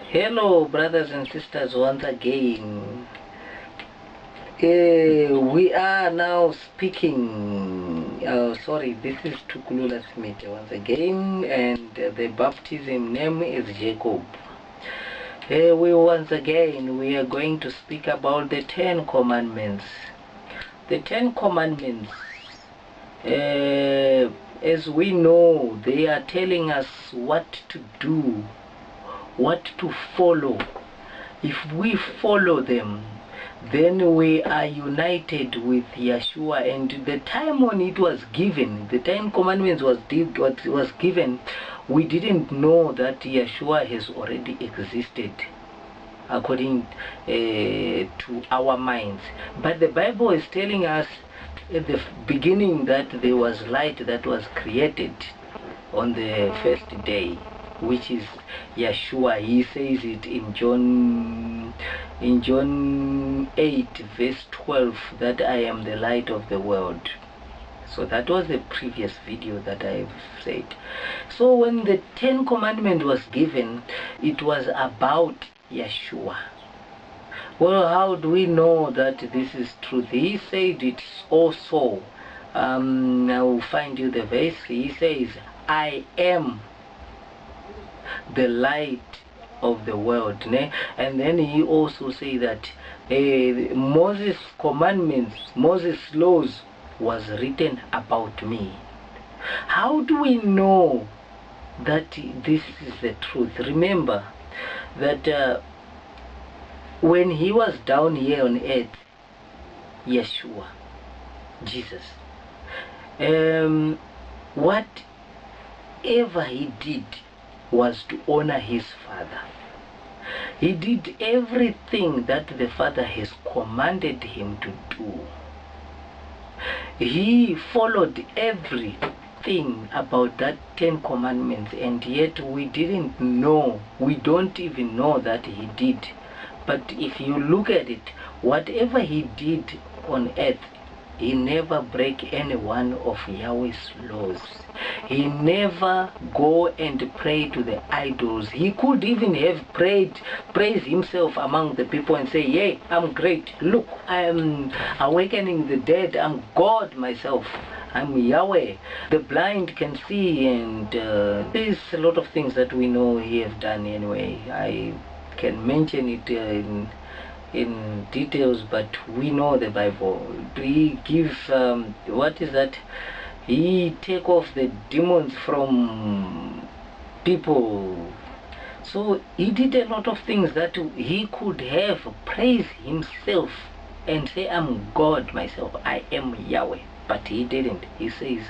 Hello, brothers and sisters, once again. We are now speaking. Sorry, this is Tukulula Smith once again, and the baptism name is Jacob. We are going to speak about the 10 Commandments. The 10 Commandments, as we know, they are telling us what to do, what to follow. If we follow them, then we are united with Yashua. And the time when it was given, the 10 Commandments was given, we didn't know that Yashua has already existed according to our minds. But the Bible is telling us at the beginning that there was light that was created on the first day, which is Yashua. He says it in John 8 verse 12 that I am the light of the world. So that was the previous video that I've said. So when the 10 Commandments was given, it was about Yashua. Well, how do we know that this is truth? He said it's also, I will find you the verse. He says, I am the light of the world. And then he also say that Moses' commandments, Moses' laws was written about me. How do we know that this is the truth? Remember that when he was down here on earth, Yeshua, Jesus, whatever he did was to honor his Father. He did everything that the Father has commanded him to do. He followed everything about that 10 Commandments, and yet we didn't know, we don't even know that he did. But if you look at it, whatever he did on earth, he never break any one of Yahweh's laws. He never go and pray to the idols. He could even have praised himself among the people and say, hey, I'm great. Look, I am awakening the dead. I'm God myself. I'm Yahweh. The blind can see, and there's a lot of things that we know he have done anyway. I can mention it in details, but we know the Bible. He give what is that? He take off the demons from people. So he did a lot of things that he could have praised himself and say, I'm God myself, I am Yahweh. But he didn't. He says,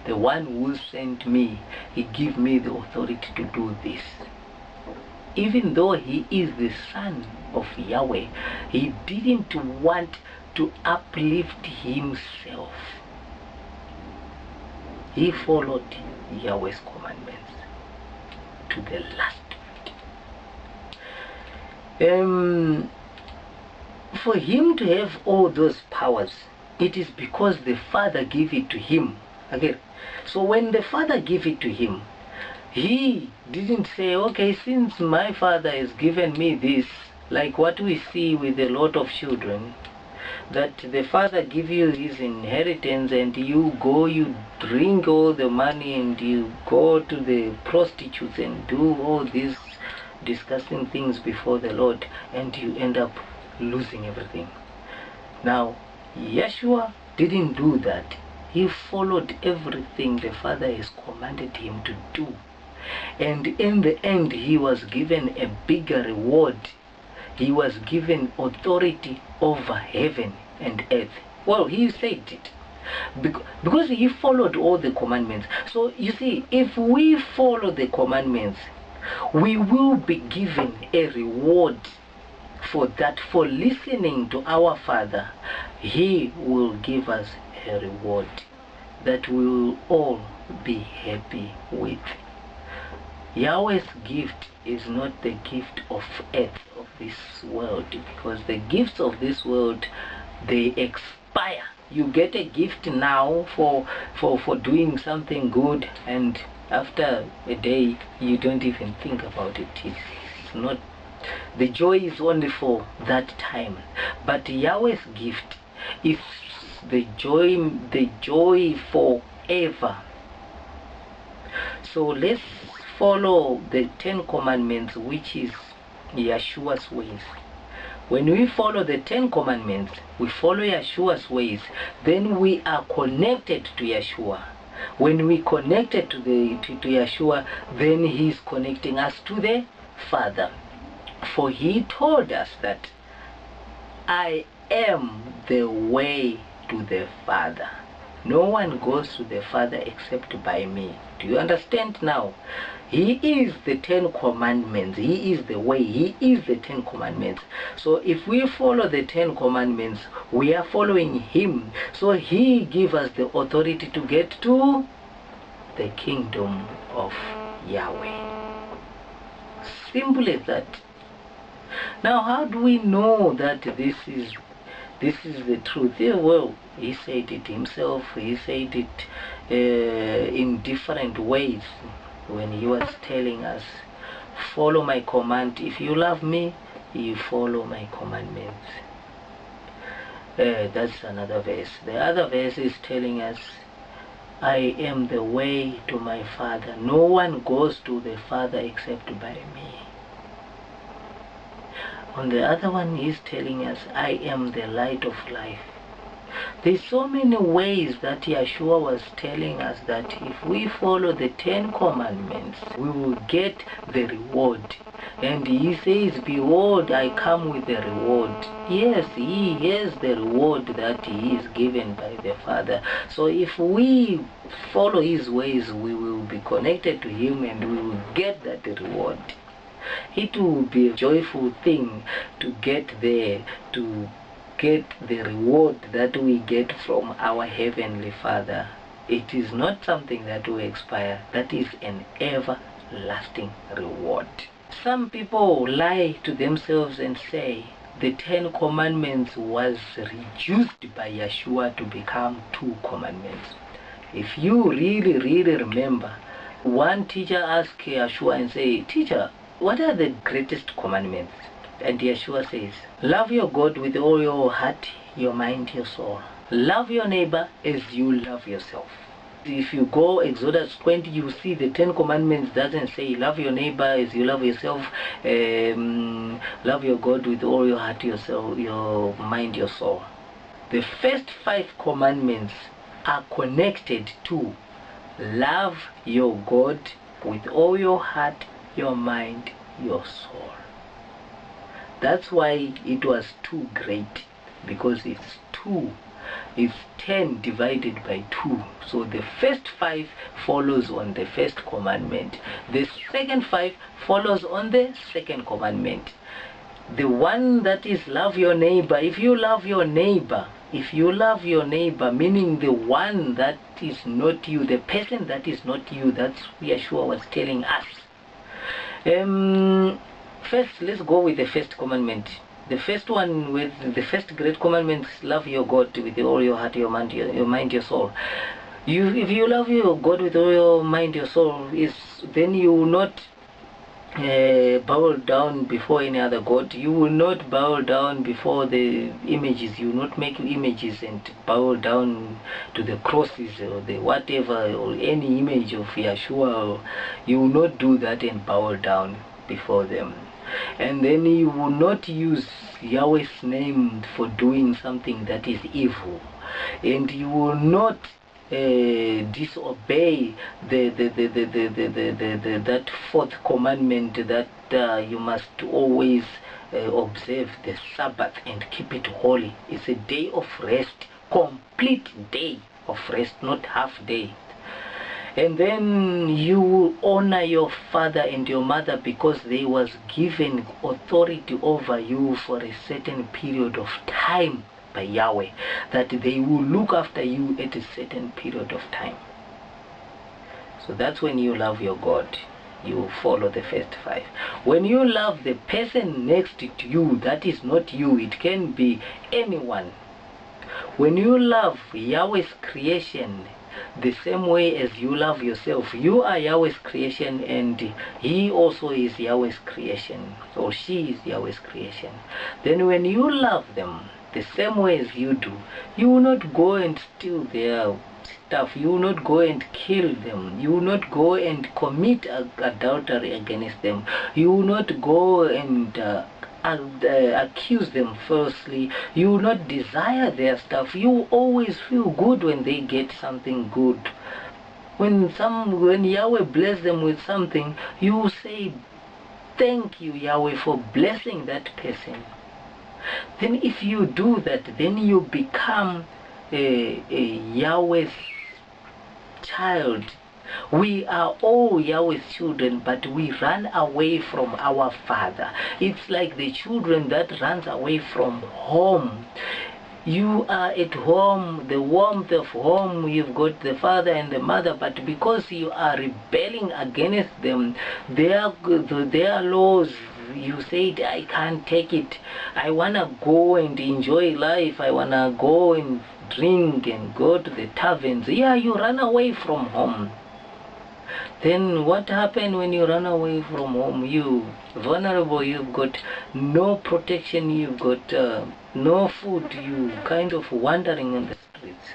the one who sent me, he gave me the authority to do this. Even though he is the son of Yahweh, he didn't want to uplift himself. He followed Yahweh's commandments to the last bit. For him to have all those powers, it is because the Father gave it to him. Okay. So when the Father gave it to him, he didn't say, okay, since my Father has given me this, like what we see with a lot of children, that the Father give you his inheritance and you go, you drink all the money and you go to the prostitutes and do all these disgusting things before the Lord, and you end up losing everything. Now, Yeshua didn't do that. He followed everything the Father has commanded him to do. And in the end, he was given a bigger reward. He was given authority over heaven and earth. Well, he said it because he followed all the commandments. So you see, if we follow the commandments, we will be given a reward for that. For listening to our Father, he will give us a reward that we will all be happy with. Yahweh's gift is not the gift of earth, of this world, because the gifts of this world, they expire. You get a gift now for doing something good, and after a day you don't even think about it. It's not The joy is only for that time. But Yahweh's gift is the joy forever. So let's follow the 10 Commandments, which is Yashua's ways. When we follow the 10 Commandments, we follow Yashua's ways, then we are connected to Yashua. When we connected to Yashua, then he is connecting us to the Father. For he told us that I am the way to the Father. No one goes to the Father except by me. Do you understand now? He is the 10 Commandments. He is the way. He is the 10 Commandments. So if we follow the 10 Commandments, we are following him. So he gives us the authority to get to the kingdom of Yahweh. Simple as that. Now, how do we know that this is the truth? Yeah, well, he said it himself. He said it in different ways when he was telling us, follow my command. If you love me, you follow my commandments. That's another verse. The other verse is telling us, I am the way to my Father. No one goes to the Father except by me. On the other one, he's telling us, I am the light of life. There's so many ways that Yeshua was telling us that if we follow the 10 Commandments, we will get the reward. And he says, behold, I come with the reward. Yes, he has the reward that he is given by the Father. So if we follow his ways, we will be connected to him and we will get that reward. It will be a joyful thing to get there, to get the reward that we get from our Heavenly Father. It is not something that will expire. That is an everlasting reward. Some people lie to themselves and say the 10 Commandments was reduced by Yeshua to become 2 commandments. If you really remember, one teacher asked Yeshua and said, teacher, what are the greatest commandments? And Yeshua says, love your God with all your heart, your mind, your soul. Love your neighbor as you love yourself. If you go Exodus 20, you see the 10 Commandments doesn't say love your neighbor as you love yourself, love your God with all your heart, your soul, your mind, your soul. The first 5 commandments are connected to love your God with all your heart, your mind, your soul. That's why it was too great, because it's 2. It's 10 divided by 2. So the first 5 follows on the first commandment. The second 5 follows on the second commandment. The one that is love your neighbor, if you love your neighbor, meaning the one that is not you, the person that is not you, that's what Yeshua was telling us. First, let's go with the first commandment. The first one, with the first great commandment, is love your God with all your heart, your mind, your soul. If you love your God with all your mind, your soul, then you will not bow down before any other God. You will not bow down before the images. You will not make images and bow down to the crosses or the whatever or any image of Yeshua. You will not do that and bow down before them. And then you will not use Yahweh's name for doing something that is evil. And you will not disobey that 4th commandment that you must always observe the Sabbath and keep it holy. It's a day of rest, complete day of rest, not half day. And then you will honor your father and your mother because they was given authority over you for a certain period of time by Yahweh, that they will look after you at a certain period of time. So that's when you love your God. You follow the first 5. When you love the person next to you, that is not you, it can be anyone. When you love Yahweh's creation, the same way as you love yourself. You are Yahweh's creation, and he also is Yahweh's creation, or she is Yahweh's creation. Then when you love them the same way as you do, you will not go and steal their stuff. You will not go and kill them. You will not go and commit adultery against them. You will not go and accuse them falsely. You will not desire their stuff. You always feel good when they get something good. When Yahweh bless them with something, you say, thank you, Yahweh, for blessing that person. Then if you do that, then you become a Yahweh's child. We are all Yahweh's children, but we run away from our Father. It's like the children that runs away from home. You are at home, the warmth of home, you've got the father and the mother, but because you are rebelling against them, their laws, you said, I can't take it. I want to go and enjoy life. I want to go and drink and go to the taverns. Yeah, you run away from home. Then what happened when you run away from home? You vulnerable, you've got no protection, you've got no food, you kind of wandering on the streets.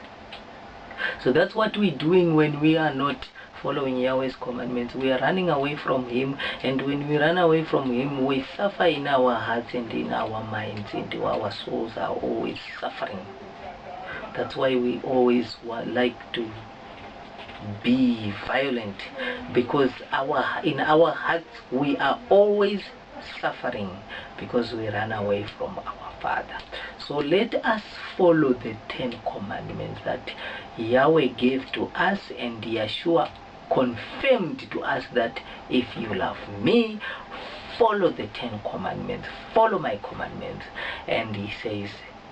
So that's what we're doing when we are not following Yahweh's commandments. We are running away from him, and when we run away from him, we suffer in our hearts and in our minds, and our souls are always suffering. That's why we always like to be violent, because in our hearts we are always suffering because we run away from our Father. So let us follow the 10 commandments that Yahweh gave to us, and Yashua confirmed to us that if you love me, follow the 10 commandments, follow my commandments. And he says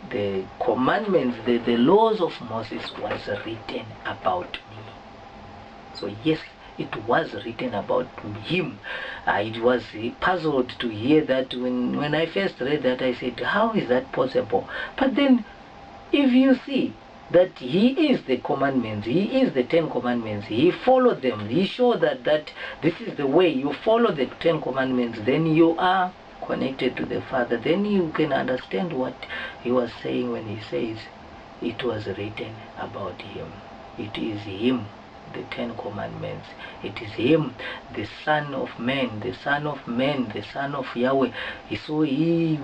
the commandments, the laws of Moses was written about me. So yes, it was written about him. It was puzzled to hear that. When I first read that, I said, how is that possible? But then if you see that he is the commandments, he is the 10 commandments, he followed them, he showed that this is the way. You follow the 10 commandments, then you are connected to the Father. Then you can understand what he was saying when he says it was written about him. It is him, the 10 commandments. It is him, the Son of Man, the Son of Man, the Son of Yahweh. So he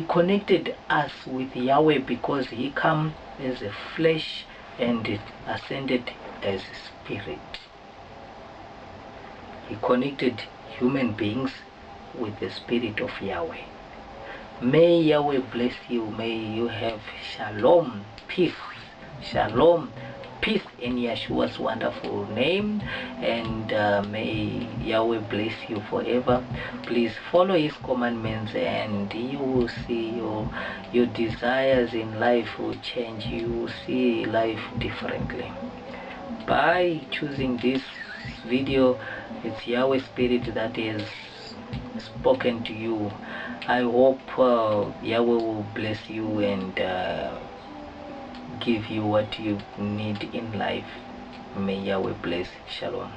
connected us with Yahweh because he came as a flesh and it ascended as a spirit. He connected human beings with the Spirit of Yahweh. May Yahweh bless you. May you have shalom, peace, shalom, peace in Yeshua's wonderful name, and may Yahweh bless you forever. Please follow his commandments, and you will see your desires in life will change. You will see life differently. By choosing this video, it's Yahweh Spirit that is spoken to you. I hope Yahweh will bless you and give you what you need in life. May Yahweh bless. Shalom.